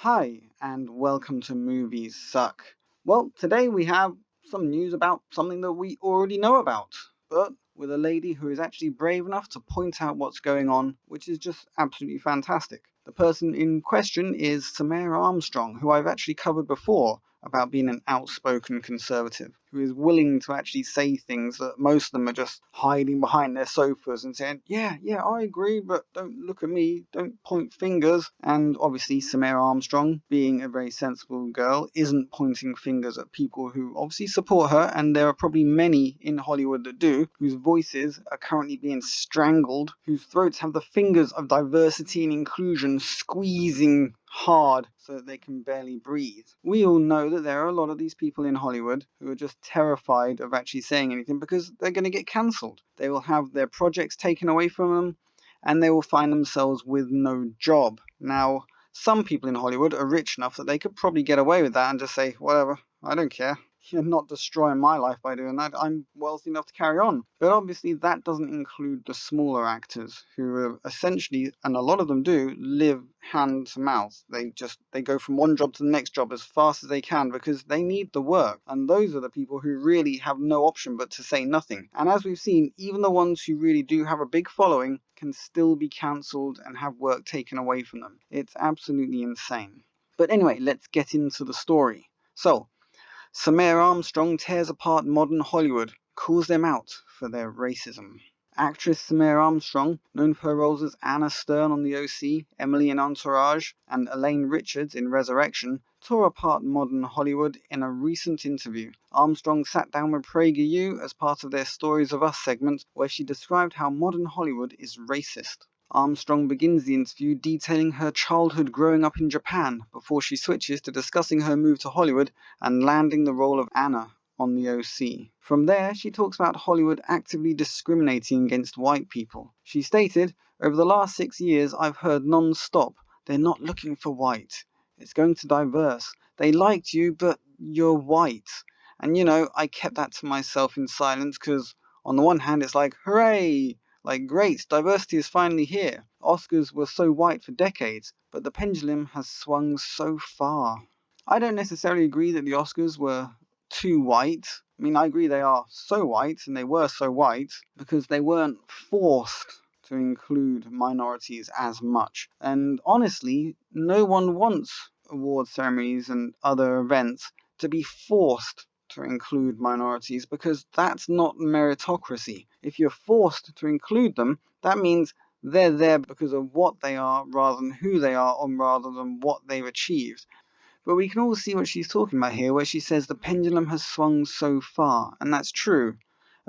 Hi, and welcome to Movies Suck. Well, today we have some news about something that we already know about, but with a lady who is actually brave enough to point out what's going on, which is just absolutely fantastic. The person in question is Samaire Armstrong, who I've actually covered before about being an outspoken conservative, who is willing to actually say things that most of them are just hiding behind their sofas and saying, yeah, I agree, but don't look at me, don't point fingers. And obviously, Samaire Armstrong, being a very sensible girl, isn't pointing fingers at people who obviously support her, and there are probably many in Hollywood that do, whose voices are currently being strangled, whose throats have the fingers of diversity and inclusion squeezing hard so that they can barely breathe. We all know that there are a lot of these people in Hollywood who are just terrified of actually saying anything because they're going to get cancelled. They will have their projects taken away from them and they will find themselves with no job. Now, some people in Hollywood are rich enough that they could probably get away with that and just say, whatever, I don't care. You're not destroying my life by doing that. I'm wealthy enough to carry on. But obviously that doesn't include the smaller actors who are essentially, and a lot of them do, live hand to mouth. They go from one job to the next job as fast as they can because they need the work. And those are the people who really have no option but to say nothing. And as we've seen, even the ones who really do have a big following can still be cancelled and have work taken away from them. It's absolutely insane. But anyway, let's get into the story. So, Samaire Armstrong tears apart modern Hollywood, calls them out for their racism. Actress Samaire Armstrong, known for her roles as Anna Stern on The OC, Emily in Entourage, and Elaine Richards in Resurrection, tore apart modern Hollywood in a recent interview. Armstrong sat down with PragerU as part of their Stories of Us segment, where she described how modern Hollywood is racist. Armstrong begins the interview detailing her childhood growing up in Japan before she switches to discussing her move to Hollywood and landing the role of Anna on The OC. From there, she talks about Hollywood actively discriminating against white people. She stated, "Over the last 6 years, I've heard non-stop, they're not looking for white. It's going to diverse. They liked you, but you're white." And I kept that to myself in silence because on the one hand, it's like, hooray! Like, great, diversity is finally here. Oscars were so white for decades, but the pendulum has swung so far. I don't necessarily agree that the Oscars were too white. I mean, I agree they are so white, and they were so white, because they weren't forced to include minorities as much. And honestly, no one wants award ceremonies and other events to be forced to include minorities because that's not meritocracy. If you're forced to include them, that means they're there because of what they are rather than who they are or rather than what they've achieved. But we can all see what she's talking about here, where she says the pendulum has swung so far, and that's true.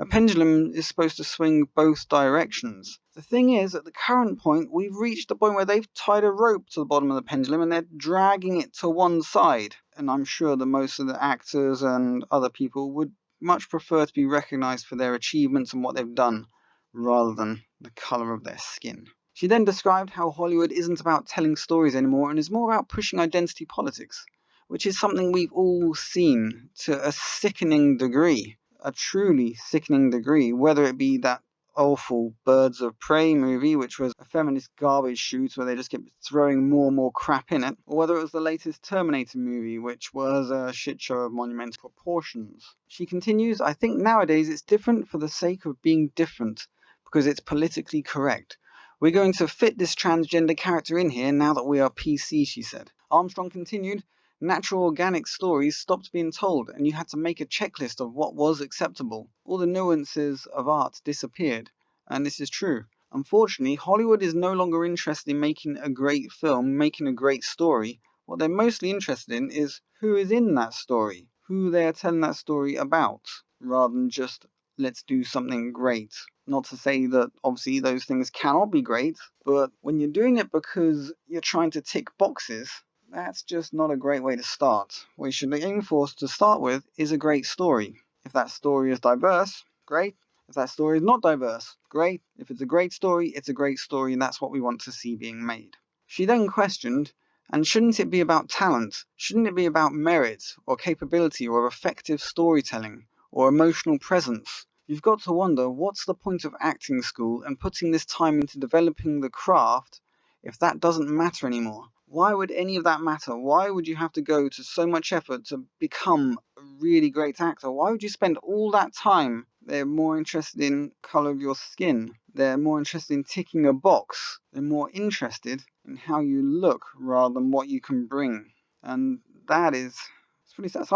A pendulum is supposed to swing both directions. The thing is, at the current point, we've reached the point where they've tied a rope to the bottom of the pendulum and they're dragging it to one side. And I'm sure that most of the actors and other people would much prefer to be recognised for their achievements and what they've done, rather than the colour of their skin. She then described how Hollywood isn't about telling stories anymore and is more about pushing identity politics, which is something we've all seen to a sickening degree, a truly sickening degree, whether it be that awful Birds of Prey movie, which was a feminist garbage shoot where they just kept throwing more and more crap in it, or whether it was the latest Terminator movie, which was a shit show of monumental proportions. She continues, "I think nowadays it's different for the sake of being different, because it's politically correct. We're going to fit this transgender character in here now that we are PC," she said. Armstrong continued, "Natural organic stories stopped being told and you had to make a checklist of what was acceptable. All the nuances of art disappeared." And this is true. Unfortunately, Hollywood is no longer interested in making a great film, making a great story. What they're mostly interested in is who is in that story, who they are telling that story about, rather than just let's do something great. Not to say that obviously those things cannot be great, but when you're doing it because you're trying to tick boxes, that's just not a great way to start. What you should aim for to start with is a great story. If that story is diverse, great. If that story is not diverse, great. If it's a great story, it's a great story, and that's what we want to see being made. She then questioned, and shouldn't it be about talent? Shouldn't it be about merit, or capability, or effective storytelling, or emotional presence? You've got to wonder, what's the point of acting school and putting this time into developing the craft if that doesn't matter anymore? Why would any of that matter? Why would you have to go to so much effort to become a really great actor? Why would you spend all that time? They're more interested in colour of your skin. They're more interested in ticking a box. They're more interested in how you look rather than what you can bring. And that is, it's pretty sad.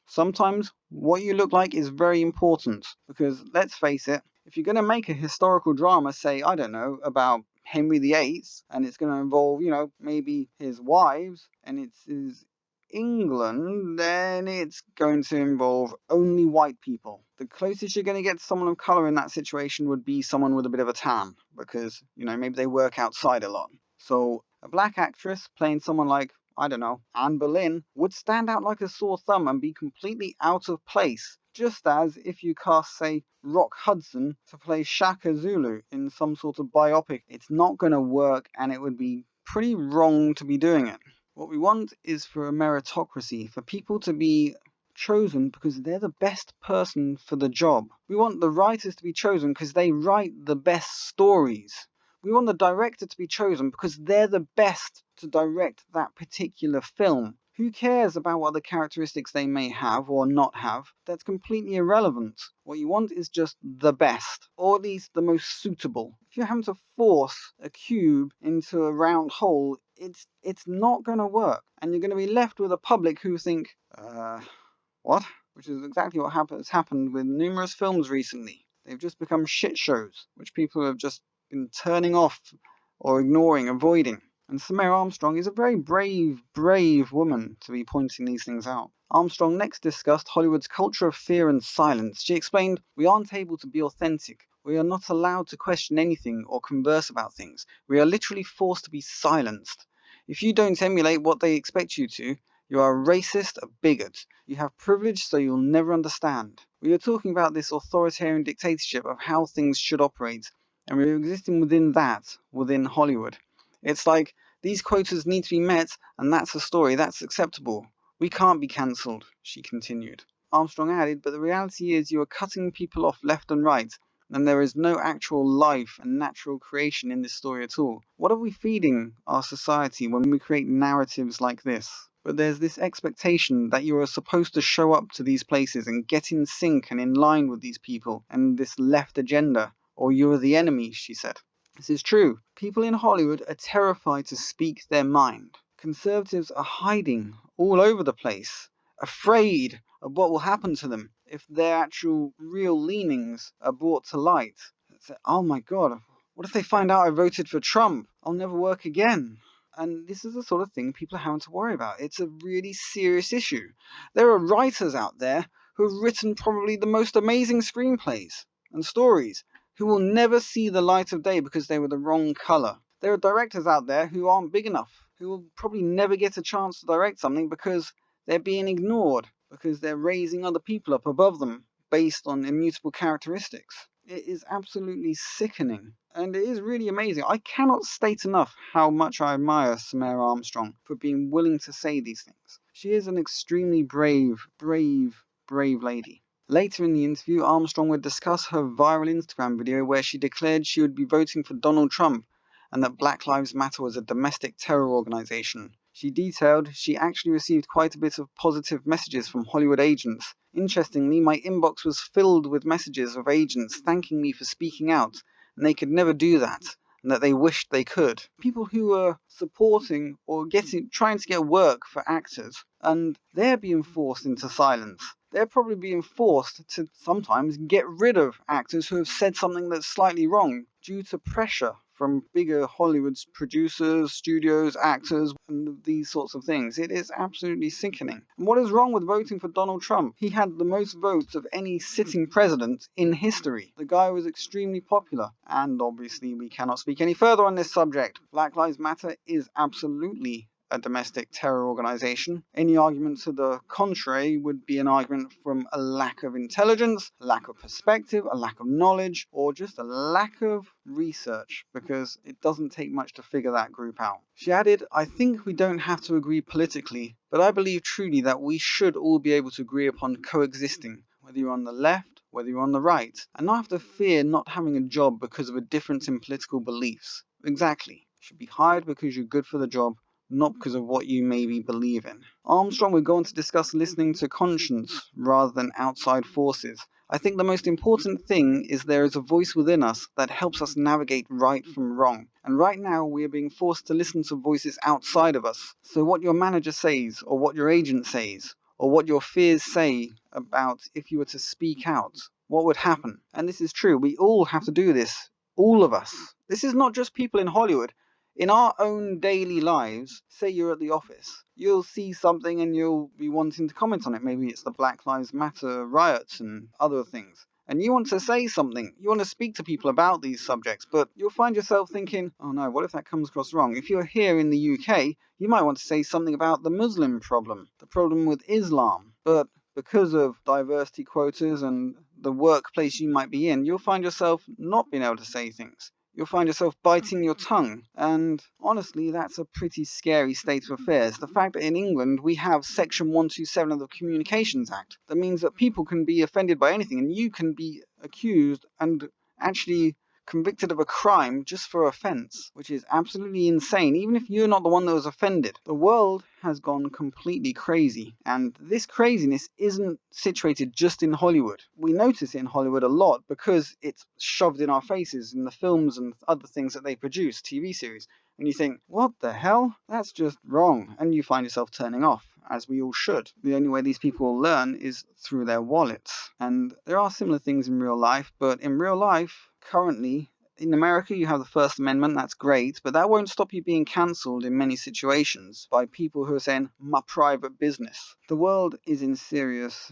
Sometimes what you look like is very important, because let's face it, if you're going to make a historical drama, say, I don't know, about Henry VIII, and it's going to involve, maybe his wives, and it's England, then it's going to involve only white people. The closest you're going to get to someone of colour in that situation would be someone with a bit of a tan, because, maybe they work outside a lot. So a black actress playing someone like, I don't know, Anne Boleyn would stand out like a sore thumb and be completely out of place. Just as if you cast, say, Rock Hudson to play Shaka Zulu in some sort of biopic, it's not going to work, and it would be pretty wrong to be doing it. What we want is for a meritocracy, for people to be chosen because they're the best person for the job. We want the writers to be chosen because they write the best stories. We want the director to be chosen because they're the best to direct that particular film. Who cares about what other characteristics they may have or not have? That's completely irrelevant. What you want is just the best, or at least the most suitable. If you're having to force a cube into a round hole, it's not going to work. And you're going to be left with a public who think, what? Which is exactly what has happened with numerous films recently. They've just become shit shows, which people have just been turning off or ignoring, avoiding. And Samaire Armstrong is a very brave woman to be pointing these things out. Armstrong next discussed Hollywood's culture of fear and silence. She explained, "We aren't able to be authentic. We are not allowed to question anything or converse about things. We are literally forced to be silenced. If you don't emulate what they expect you to, you are a racist, a bigot. You have privilege, so you'll never understand." We are talking about this authoritarian dictatorship of how things should operate, and we're existing within Hollywood. It's like, these quotas need to be met, and that's a story, that's acceptable. We can't be cancelled, she continued. Armstrong added, but the reality is you are cutting people off left and right, and there is no actual life and natural creation in this story at all. What are we feeding our society when we create narratives like this? But there's this expectation that you are supposed to show up to these places and get in sync and in line with these people and this left agenda, or you are the enemy, she said. This is true. People in Hollywood are terrified to speak their mind. Conservatives are hiding all over the place, afraid of what will happen to them if their actual real leanings are brought to light. Oh my God, what if they find out I voted for Trump? I'll never work again. And this is the sort of thing people are having to worry about. It's a really serious issue. There are writers out there who have written probably the most amazing screenplays and stories who will never see the light of day because they were the wrong colour. There are directors out there who aren't big enough, who will probably never get a chance to direct something because they're being ignored, because they're raising other people up above them based on immutable characteristics. It is absolutely sickening, and it is really amazing. I cannot state enough how much I admire Samaire Armstrong for being willing to say these things. She is an extremely brave lady. Later in the interview, Armstrong would discuss her viral Instagram video where she declared she would be voting for Donald Trump and that Black Lives Matter was a domestic terror organization. She detailed she actually received quite a bit of positive messages from Hollywood agents. Interestingly, my inbox was filled with messages of agents thanking me for speaking out, and they could never do that, and that they wished they could. People who were supporting or trying to get work for actors, and they're being forced into silence. They're probably being forced to sometimes get rid of actors who have said something that's slightly wrong due to pressure from bigger Hollywood's producers, studios, actors, and these sorts of things. It is absolutely sickening. And what is wrong with voting for Donald Trump? He had the most votes of any sitting president in history. The guy was extremely popular. And obviously we cannot speak any further on this subject. Black Lives Matter is absolutely a domestic terror organization. Any argument to the contrary would be an argument from a lack of intelligence, a lack of perspective, a lack of knowledge, or just a lack of research, because it doesn't take much to figure that group out. She added, "I think we don't have to agree politically, but I believe truly that we should all be able to agree upon coexisting, whether you're on the left, whether you're on the right, and not have to fear not having a job because of a difference in political beliefs." Exactly. You should be hired because you're good for the job, not because of what you maybe believe in. Armstrong would go on to discuss listening to conscience rather than outside forces. I think the most important thing is there is a voice within us that helps us navigate right from wrong. And right now we are being forced to listen to voices outside of us. So what your manager says, or what your agent says, or what your fears say about if you were to speak out, what would happen? And this is true. We all have to do this. All of us. This is not just people in Hollywood. In our own daily lives, say you're at the office, you'll see something and you'll be wanting to comment on it. Maybe it's the Black Lives Matter riots and other things. And you want to say something, you want to speak to people about these subjects, but you'll find yourself thinking, oh no, what if that comes across wrong? If you're here in the UK, you might want to say something about the Muslim problem, the problem with Islam, but because of diversity quotas and the workplace you might be in, you'll find yourself not being able to say things. You'll find yourself biting your tongue. And honestly, that's a pretty scary state of affairs. The fact that in England we have Section 127 of the Communications Act. That means that people can be offended by anything, and you can be accused and actually convicted of a crime just for offense, which is absolutely insane, even if you're not the one that was offended. The world has gone completely crazy, and this craziness isn't situated just in Hollywood. We notice it in Hollywood a lot because it's shoved in our faces in the films and other things that they produce, TV series, and you think, what the hell? That's just wrong, and you find yourself turning off, as we all should. The only way these people will learn is through their wallets. And there are similar things in real life, but in real life, currently, in America, you have the First Amendment, that's great, but that won't stop you being cancelled in many situations by people who are saying, my private business. The world is in serious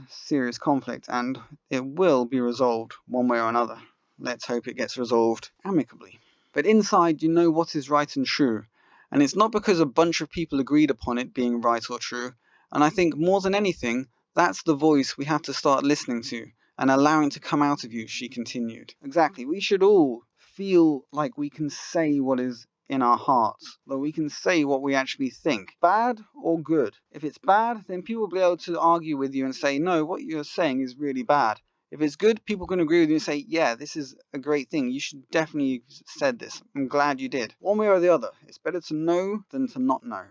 conflict, and it will be resolved one way or another. Let's hope it gets resolved amicably. But inside, you know what is right and true, and it's not because a bunch of people agreed upon it being right or true, and I think more than anything, that's the voice we have to start listening to and allowing to come out of you, she continued. Exactly, we should all feel like we can say what is in our hearts, that we can say what we actually think, bad or good. If it's bad, then people will be able to argue with you and say, no, what you're saying is really bad. If it's good, people can agree with you and say, yeah, this is a great thing. You should definitely have said this. I'm glad you did. One way or the other, it's better to know than to not know.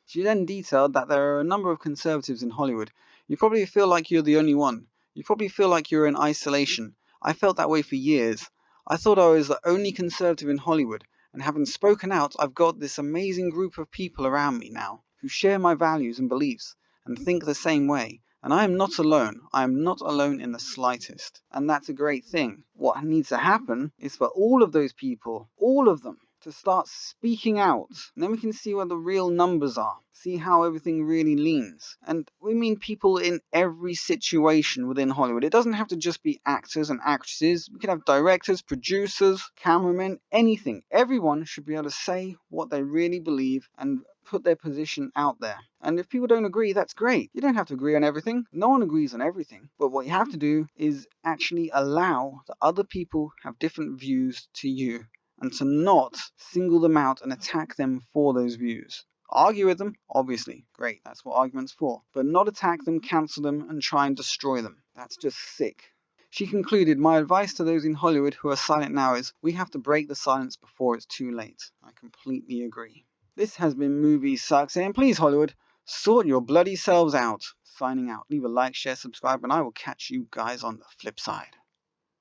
She then detailed that there are a number of conservatives in Hollywood. You probably feel like you're the only one. You probably feel like you're in isolation. I felt that way for years. I thought I was the only conservative in Hollywood, and having spoken out, I've got this amazing group of people around me now who share my values and beliefs and think the same way. And I am not alone. I am not alone in the slightest. And that's a great thing. What needs to happen is for all of those people, all of them, to start speaking out. And then we can see what the real numbers are. See how everything really leans. And we mean people in every situation within Hollywood. It doesn't have to just be actors and actresses. We can have directors, producers, cameramen, anything. Everyone should be able to say what they really believe and put their position out there. And if people don't agree, that's great. You don't have to agree on everything. No one agrees on everything. But what you have to do is actually allow that other people have different views to you, and to not single them out and attack them for those views. Argue with them, obviously, great, that's what argument's for. But not attack them, cancel them, and try and destroy them. That's just sick. She concluded, my advice to those in Hollywood who are silent now is, we have to break the silence before it's too late. I completely agree. This has been Movies Suck, saying, please Hollywood, sort your bloody selves out. Signing out. Leave a like, share, subscribe, and I will catch you guys on the flip side.